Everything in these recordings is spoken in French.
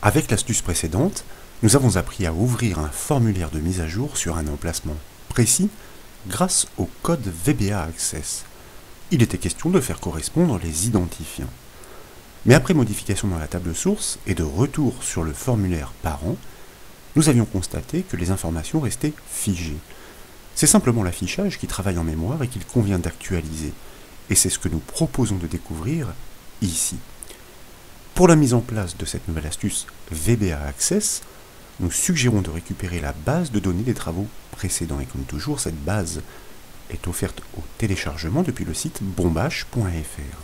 Avec l'astuce précédente, nous avons appris à ouvrir un formulaire de mise à jour sur un emplacement précis grâce au code VBA Access. Il était question de faire correspondre les identifiants. Mais après modification dans la table source et de retour sur le formulaire parent, nous avions constaté que les informations restaient figées. C'est simplement l'affichage qui travaille en mémoire et qu'il convient d'actualiser. Et c'est ce que nous proposons de découvrir ici. Pour la mise en place de cette nouvelle astuce VBA Access, nous suggérons de récupérer la base de données des travaux précédents. Et comme toujours, cette base est offerte au téléchargement depuis le site bombache.fr.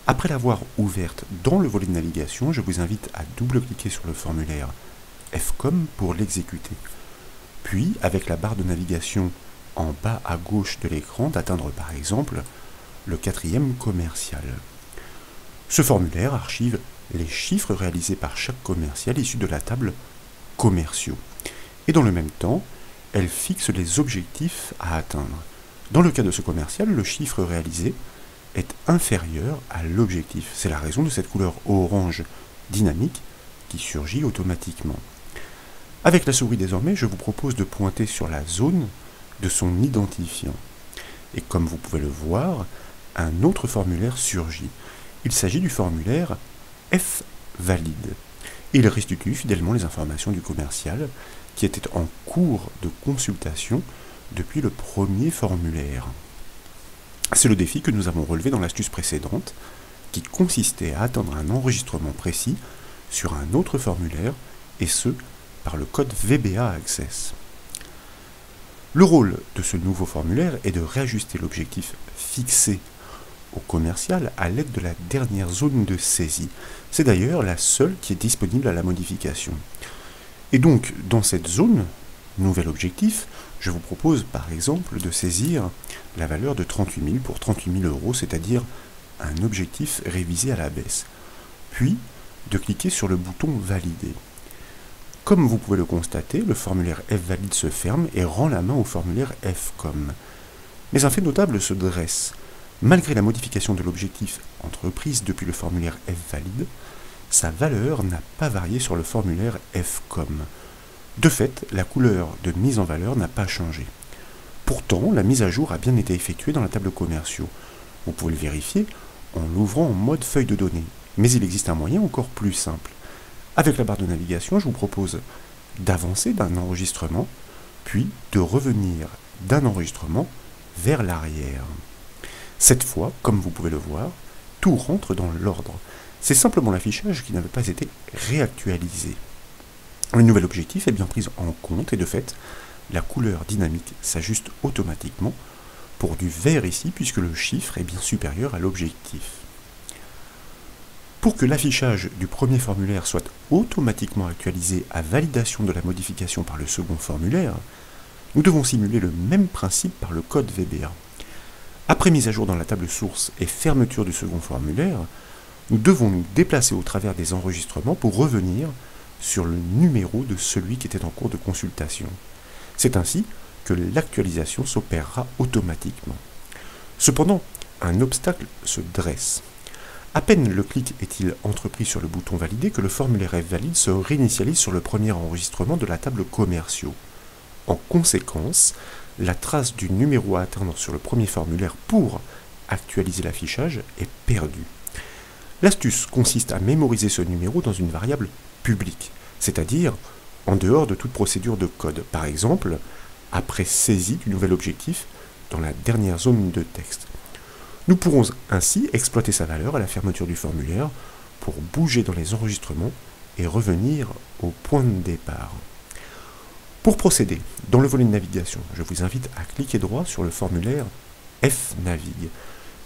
Après l'avoir ouverte dans le volet de navigation, je vous invite à double-cliquer sur le formulaire FCOM pour l'exécuter. Puis, avec la barre de navigation en bas à gauche de l'écran, d'atteindre par exemple le 4e commercial. Ce formulaire archive les chiffres réalisés par chaque commercial issus de la table commerciaux. Et dans le même temps, elle fixe les objectifs à atteindre. Dans le cas de ce commercial, le chiffre réalisé est inférieur à l'objectif. C'est la raison de cette couleur orange dynamique qui surgit automatiquement. Avec la souris désormais, je vous propose de pointer sur la zone de son identifiant. Et comme vous pouvez le voir, un autre formulaire surgit. Il s'agit du formulaire F-valide. Il restitue fidèlement les informations du commercial qui était en cours de consultation depuis le premier formulaire. C'est le défi que nous avons relevé dans l'astuce précédente, qui consistait à atteindre un enregistrement précis sur un autre formulaire, et ce, par le code VBA Access. Le rôle de ce nouveau formulaire est de réajuster l'objectif fixé au commercial à l'aide de la dernière zone de saisie. C'est d'ailleurs la seule qui est disponible à la modification. Et donc, dans cette zone, nouvel objectif, je vous propose par exemple de saisir la valeur de 38 000 pour 38 000 €, c'est-à-dire un objectif révisé à la baisse. Puis, de cliquer sur le bouton Valider. Comme vous pouvez le constater, le formulaire F-valide se ferme et rend la main au formulaire FCOM. Mais un fait notable se dresse. Malgré la modification de l'objectif entreprise depuis le formulaire F-valide, sa valeur n'a pas varié sur le formulaire FCOM. De fait, la couleur de mise en valeur n'a pas changé. Pourtant, la mise à jour a bien été effectuée dans la table commerciaux. Vous pouvez le vérifier en l'ouvrant en mode feuille de données. Mais il existe un moyen encore plus simple. Avec la barre de navigation, je vous propose d'avancer d'un enregistrement, puis de revenir d'un enregistrement vers l'arrière. Cette fois, comme vous pouvez le voir, tout rentre dans l'ordre. C'est simplement l'affichage qui n'avait pas été réactualisé. Le nouvel objectif est bien pris en compte et de fait, la couleur dynamique s'ajuste automatiquement pour du vert ici puisque le chiffre est bien supérieur à l'objectif. Pour que l'affichage du premier formulaire soit automatiquement actualisé à validation de la modification par le second formulaire, nous devons simuler le même principe par le code VBA. Après mise à jour dans la table source et fermeture du second formulaire, nous devons nous déplacer au travers des enregistrements pour revenir sur le numéro de celui qui était en cours de consultation. C'est ainsi que l'actualisation s'opérera automatiquement. Cependant, un obstacle se dresse. À peine le clic est-il entrepris sur le bouton Valider que le formulaire F-valide se réinitialise sur le premier enregistrement de la table commerciaux. En conséquence, la trace du numéro à atteindre sur le premier formulaire pour actualiser l'affichage est perdue. L'astuce consiste à mémoriser ce numéro dans une variable publique, c'est-à-dire en dehors de toute procédure de code. Par exemple, après saisie du nouvel objectif dans la dernière zone de texte. Nous pourrons ainsi exploiter sa valeur à la fermeture du formulaire pour bouger dans les enregistrements et revenir au point de départ. Pour procéder, dans le volet de navigation, je vous invite à cliquer droit sur le formulaire F-navigue,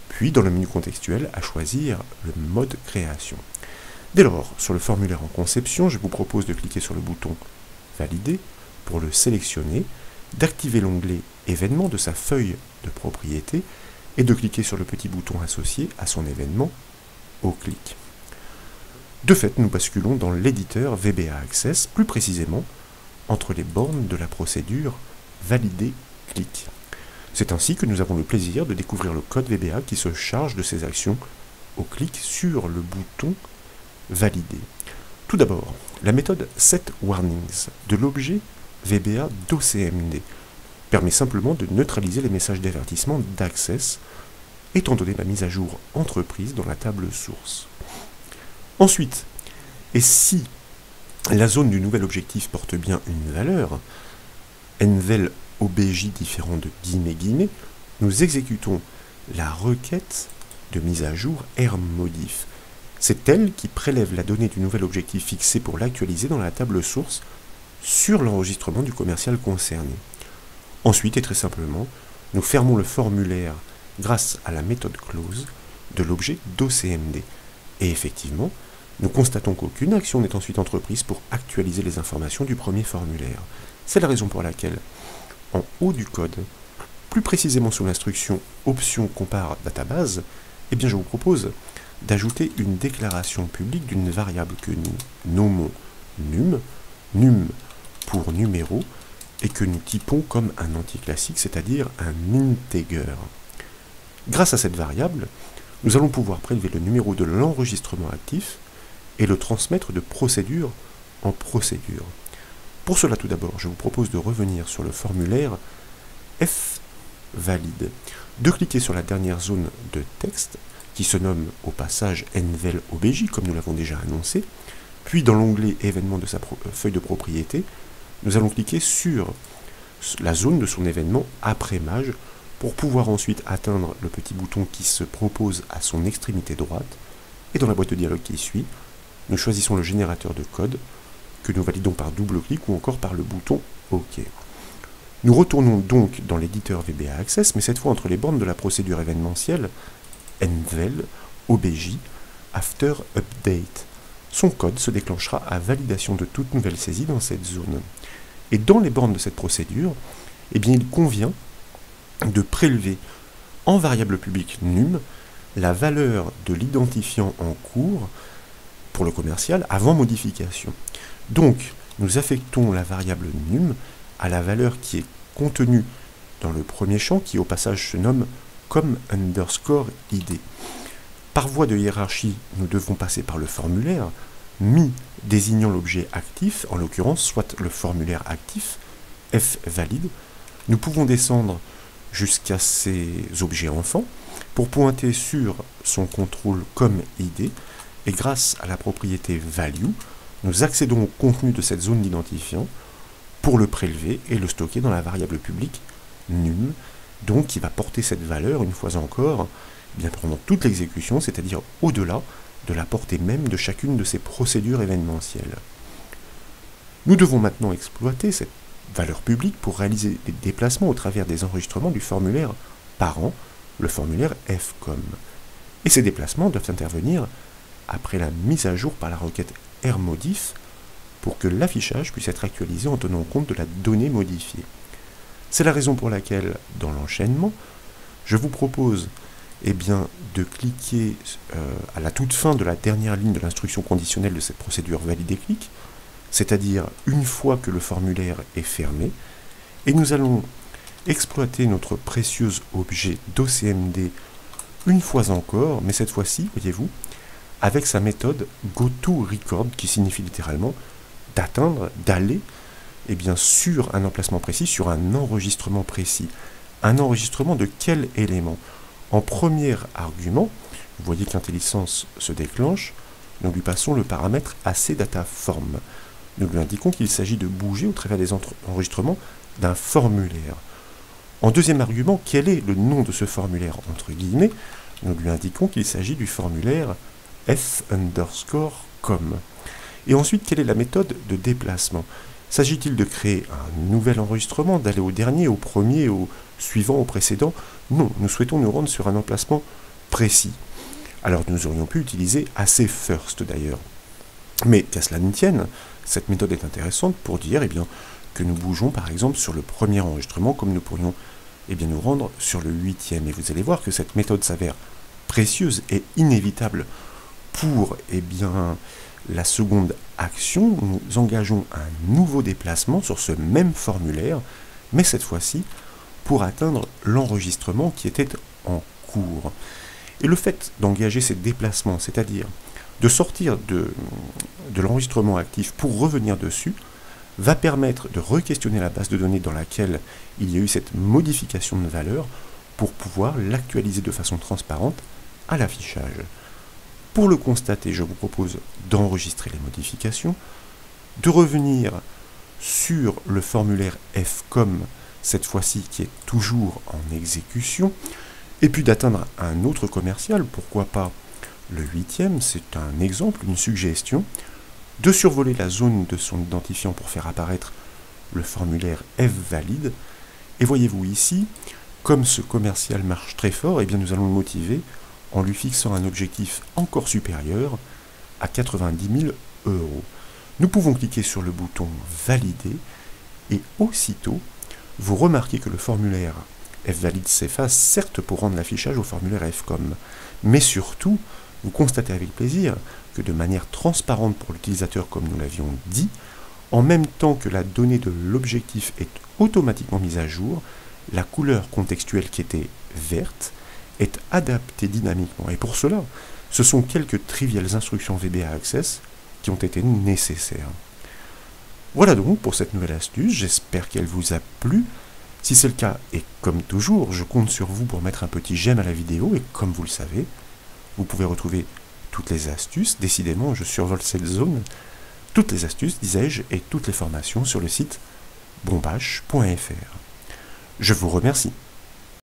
puis dans le menu contextuel à choisir le mode création. Dès lors, sur le formulaire en conception, je vous propose de cliquer sur le bouton Valider pour le sélectionner, d'activer l'onglet Événements de sa feuille de propriété et de cliquer sur le petit bouton associé à son événement au clic. De fait, nous basculons dans l'éditeur VBA Access, plus précisément entre les bornes de la procédure Valider-clic. C'est ainsi que nous avons le plaisir de découvrir le code VBA qui se charge de ces actions au clic sur le bouton Valider. Tout d'abord, la méthode setWarnings de l'objet VBA d'OCMD permet simplement de neutraliser les messages d'avertissement d'Access, étant donné la mise à jour entreprise dans la table source. Ensuite, et si la zone du nouvel objectif porte bien une valeur, envel obj différent de guillemets, nous exécutons la requête de mise à jour rmodif. C'est elle qui prélève la donnée du nouvel objectif fixé pour l'actualiser dans la table source sur l'enregistrement du commercial concerné. Ensuite, et très simplement, nous fermons le formulaire grâce à la méthode close de l'objet d'OCMD. Et effectivement, nous constatons qu'aucune action n'est ensuite entreprise pour actualiser les informations du premier formulaire. C'est la raison pour laquelle, en haut du code, plus précisément sous l'instruction option compare database, eh bien je vous propose d'ajouter une déclaration publique d'une variable que nous nommons num pour numéro, et que nous typons comme un anticlassique, c'est-à-dire un integer. Grâce à cette variable, nous allons pouvoir prélever le numéro de l'enregistrement actif et le transmettre de procédure en procédure. Pour cela, tout d'abord, je vous propose de revenir sur le formulaire fvalide, de cliquer sur la dernière zone de texte, qui se nomme au passage envel obj, comme nous l'avons déjà annoncé, puis dans l'onglet événement de sa feuille de propriété, nous allons cliquer sur la zone de son événement après mage pour pouvoir ensuite atteindre le petit bouton qui se propose à son extrémité droite. Et dans la boîte de dialogue qui suit, nous choisissons le générateur de code que nous validons par double-clic ou encore par le bouton OK. Nous retournons donc dans l'éditeur VBA Access, mais cette fois entre les bornes de la procédure événementielle envel obj after update. Son code se déclenchera à validation de toute nouvelle saisie dans cette zone. Et dans les bornes de cette procédure, eh bien, il convient de prélever en variable publique num la valeur de l'identifiant en cours pour le commercial avant modification. Donc, nous affectons la variable num à la valeur qui est contenue dans le premier champ, qui au passage se nomme com_id. Par voie de hiérarchie, nous devons passer par le formulaire, mi désignant l'objet actif, en l'occurrence soit le formulaire actif, fvalide. Nous pouvons descendre jusqu'à ces objets enfants pour pointer sur son contrôle com_id, et grâce à la propriété value, nous accédons au contenu de cette zone d'identifiant pour le prélever et le stocker dans la variable publique num, donc qui va porter cette valeur une fois encore bien pendant toute l'exécution, c'est-à-dire au-delà de la portée même de chacune de ces procédures événementielles. Nous devons maintenant exploiter cette valeur publique pour réaliser des déplacements au travers des enregistrements du formulaire parent, le formulaire fcom. Et ces déplacements doivent intervenir après la mise à jour par la requête rmodif pour que l'affichage puisse être actualisé en tenant compte de la donnée modifiée. C'est la raison pour laquelle, dans l'enchaînement, je vous propose de cliquer à la toute fin de la dernière ligne de l'instruction conditionnelle de cette procédure valide-clic, c'est-à-dire une fois que le formulaire est fermé, et nous allons exploiter notre précieux objet d'OCMD une fois encore, mais cette fois-ci, voyez-vous, avec sa méthode goToRecord, qui signifie littéralement d'atteindre, d'aller, sur un emplacement précis, sur un enregistrement précis. Un enregistrement de quel élément? En premier argument, vous voyez que l'intelligence se déclenche, nous lui passons le paramètre ACDataForm. Nous lui indiquons qu'il s'agit de bouger au travers des enregistrements d'un formulaire. En deuxième argument, quel est le nom de ce formulaire entre guillemets? Nous lui indiquons qu'il s'agit du formulaire f_com. Et ensuite, quelle est la méthode de déplacement? S'agit-il de créer un nouvel enregistrement, d'aller au dernier, au premier, au suivant, au précédent? Non, nous souhaitons nous rendre sur un emplacement précis. Alors nous aurions pu utiliser ACFirst d'ailleurs. Mais qu'à cela ne tienne, cette méthode est intéressante pour dire que nous bougeons par exemple sur le premier enregistrement comme nous pourrions nous rendre sur le 8e. Et vous allez voir que cette méthode s'avère précieuse et inévitable pour la seconde action. Nous engageons un nouveau déplacement sur ce même formulaire, mais cette fois-ci pour atteindre l'enregistrement qui était en cours. Et le fait d'engager ces déplacements, c'est-à-dire De sortir de l'enregistrement actif pour revenir dessus va permettre de re-questionner la base de données dans laquelle il y a eu cette modification de valeur pour pouvoir l'actualiser de façon transparente à l'affichage. Pour le constater, je vous propose d'enregistrer les modifications, de revenir sur le formulaire FCOM, cette fois-ci qui est toujours en exécution, et puis d'atteindre un autre commercial, pourquoi pas le 8e, c'est un exemple, une suggestion, de survoler la zone de son identifiant pour faire apparaître le formulaire F-valide. Et voyez-vous ici, comme ce commercial marche très fort, eh bien nous allons le motiver en lui fixant un objectif encore supérieur à 90 000 €. Nous pouvons cliquer sur le bouton Valider et aussitôt, vous remarquez que le formulaire F-valide s'efface, certes pour rendre l'affichage au formulaire FCOM, mais surtout, vous constatez avec plaisir que de manière transparente pour l'utilisateur, comme nous l'avions dit, en même temps que la donnée de l'objectif est automatiquement mise à jour, la couleur contextuelle qui était verte est adaptée dynamiquement. Et pour cela, ce sont quelques triviales instructions VBA Access qui ont été nécessaires. Voilà donc pour cette nouvelle astuce, j'espère qu'elle vous a plu. Si c'est le cas, et comme toujours, je compte sur vous pour mettre un petit j'aime à la vidéo, et comme vous le savez, vous pouvez retrouver toutes les astuces, décidément je survole cette zone, toutes les astuces, disais-je, et toutes les formations sur le site bombache.fr. Je vous remercie.